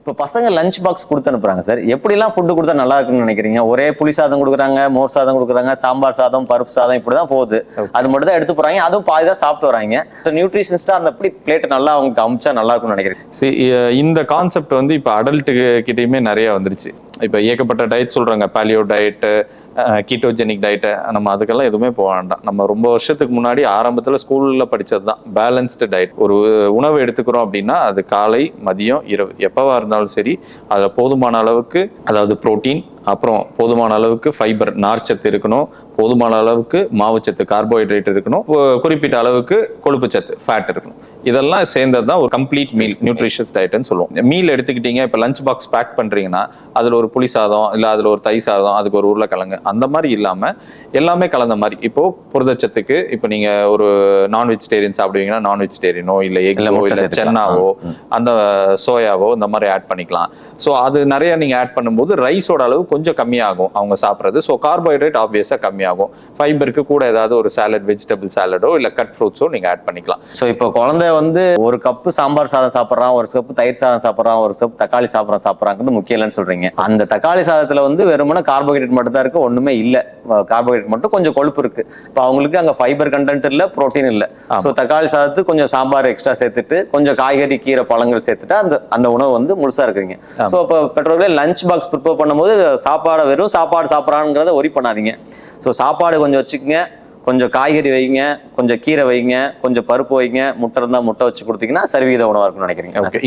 இப்போ பசங்க lunch box கொடுத்து அனுப்புறாங்க சார். எப்படிலாம் ஃபுட்டு கொடுத்தா நல்லா இருக்குன்னு நினைக்கிறீங்க? ஒரே புளி சாதம் கொடுக்குறாங்க, மோர் சாதம் கொடுக்குறாங்க, சாம்பார் சாதம், பருப்பு சாதம், இப்படிதான் போகுது. அது மட்டும் தான் எடுத்து போறாங்க, அதுவும் பாதி தான் சாப்பிட்டு வராங்க. நியூட்ரிஷனிஸ்டா அந்த எப்படி பிளேட் நல்லா அவங்களுக்கு அமிச்சா நல்லா இருக்கும்னு நினைக்கிறேன். இந்த கான்செப்ட் வந்து இப்போ அடல்ட்டு கிட்டயுமே நிறைய வந்துருச்சு. இப்போ ஏகப்பட்ட டயட் சொல்றாங்க, பாலியோ டயட்டு, கீட்டோஜெனிக் டயட்டு. நம்ம அதுக்கெல்லாம் எதுவுமே போக வேண்டாம். நம்ம ரொம்ப வருஷத்துக்கு முன்னாடி ஆரம்பத்தில் ஸ்கூலில் படித்தது தான் பேலன்ஸ்டு டயட். ஒரு உணவு எடுத்துக்கிறோம் அப்படின்னா அது காலை, மதியம், இரவு எப்போவா இருந்தாலும் சரி, அதில் போதுமான அளவுக்கு, அதாவது புரோட்டீன், அப்புறம் போதுமான அளவுக்கு ஃபைபர் நார்ச்சத்து இருக்கணும், போதுமான அளவுக்கு மாவுச்சத்து கார்போஹைட்ரேட் இருக்கணும், குறிப்பிட்ட அளவுக்கு கொழுப்பு சத்து ஃபேட் இருக்கணும். இதெல்லாம் சேர்ந்தது தான் ஒரு கம்ப்ளீட் மீல், நியூட்ரிஷியஸ் டயட்னு சொல்லுவோம். மீல் எடுத்துக்கிட்டீங்க, இப்போ லஞ்ச் பாக்ஸ் பேக் பண்ணுறீங்கன்னா அதில் ஒரு புளி சாதம், இல்லை அதில் ஒரு தை சாதம், அதுக்கு ஒரு உருளைக்கிழங்கு, அந்த மாதிரி இல்லாமல் எல்லாமே கலந்த மாதிரி. இப்போ புரதச்சத்துக்கு இப்போ நீங்கள் ஒரு நான் வெஜிடேரியன் சாப்பிடுவீங்கன்னா நான் வெஜிடேரியனோ, இல்லை எக்லோ, இல்லை சென்னாவோ, அந்த சோயாவோ, இந்த மாதிரி ஆட் பண்ணிக்கலாம். ஸோ அது நிறைய நீங்கள் ஆட் பண்ணும்போது ரைஸோட அளவு கொஞ்சம் கம்மியாகும் அவங்க சாப்பிட்றது. ஸோ கார்போஹைட்ரேட் ஆப்வியஸாக கம்மியாகும். ஃபைபருக்கு கூட ஏதாவது ஒரு சாலட், வெஜிடபிள் சாலடோ இல்லை கட் ஃப்ரூட்ஸோ நீங்கள் ஆட் பண்ணிக்கலாம். ஸோ இப்போ குழந்தை வந்து ஒரு கப்பு சாம்பார் சாதம் சாப்பிட்றான், ஒரு கப்பு தயிர் சாதம் சாப்பிட்றான், ஒரு கப்பு தக்காளி சாப்பிட்றாங்கிறது முக்கியம் இல்லைன்னு சொல்றீங்க. அந்த தக்காளி சாதத்துல வந்து வெறுமனே கார்போஹைட்ரேட் மட்டும் தான் இருக்கு, ஒண்ணுமே இல்லை. கார்போஹைட்ரேட் மட்டும், கொஞ்சம் கொழுப்பு இருக்கு. இப்போ அவங்களுக்கு அங்கே ஃபைபர் கண்டென்ட் இல்லை, ப்ரோட்டீன் இல்லை. ஸோ தக்காளி சாதத்துக்கு கொஞ்சம் சாம்பார் எக்ஸ்ட்ரா சேர்த்துட்டு, கொஞ்சம் காய்கறி, கீரை, பழங்கள் சேர்த்துட்டா அந்த உணவு வந்து முழுசா இருக்குறீங்க. ஸோ இப்போ பெற்றோர்களே லஞ்ச் பாக்ஸ் ப்ரிப்பேர் பண்ணும்போது சாப்பாடை வெறும் சாப்பாடு சாப்பிட்றாங்கிறத ஒரி பண்ணாதீங்க. ஸோ சாப்பாடு கொஞ்சம் வச்சுக்கோங்க, கொஞ்சம் காய்கறி வைங்க, கொஞ்சம் கீரை வைங்க, கொஞ்சம் பருப்பு வைங்க, முட்டை இருந்தால் முட்டை வச்சு கொடுத்தீங்கன்னா சரிவிகித உணவாக இருக்கும்னு நினைக்கிறீங்க.